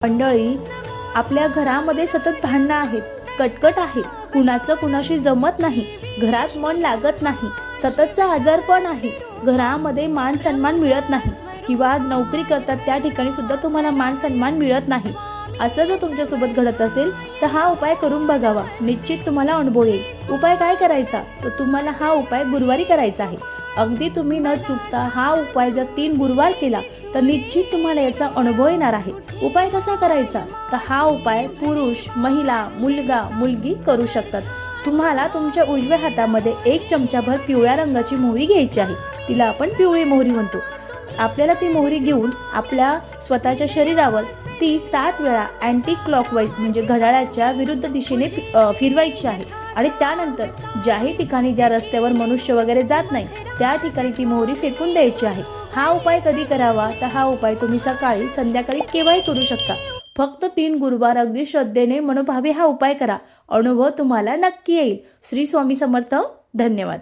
मंडळी, आपल्या घरामध्ये सतत भांडणं आहेत, कटकट आहे, कुणाचं कुणाशी जमत नाही, घरात मन लागत नाही, सततचा आजारपण आहे, घरामध्ये मान सन्मान मिळत नाही किंवा नोकरी करतात त्या ठिकाणी सुद्धा तुम्हाला मान सन्मान मिळत नाही, असं जर तुमच्यासोबत घडत असेल तर हा उपाय करून बघावा. निश्चित तुम्हाला अनुभव येईल. उपाय काय करायचा तर तुम्हाला हा उपाय गुरुवारी करायचा आहे. अगदी तुम्ही न चुकता हा उपाय जर 3 गुरुवार केला तर निश्चित तुम्हाला याचा अनुभव येणार आहे. उपाय कसा करायचा तर हा उपाय पुरुष, महिला, मुलगा, मुलगी करू शकतात. तुम्हाला तुमच्या उजव्या हातामध्ये 1 चमचाभर पिवळ्या रंगाची मोहरी घ्यायची आहे. तिला आपण पिवळी मोहरी म्हणतो. आपल्याला ती मोहरी घेऊन आपल्या स्वतःच्या शरीरावर ती 7 वेळा अँटी क्लॉकवाईज म्हणजे घड्याळाच्या विरुद्ध दिशेने फिरवायची आहे. आणि त्यानंतर ज्याही ठिकाणी ज्या रस्त्यावर मनुष्य वगैरे जात नाही त्या ठिकाणी ती मोहरी फेकून द्यायची आहे. हा उपाय कधी करावा तर हा उपाय तुम्ही सकाळी संध्याकाळी केव्हाही करू शकता. फक्त 3 गुरुवार अगदी श्रद्धेने मनोभावे हा उपाय करा. अनुभव तुम्हाला नक्की येईल. श्री स्वामी समर्थ. धन्यवाद.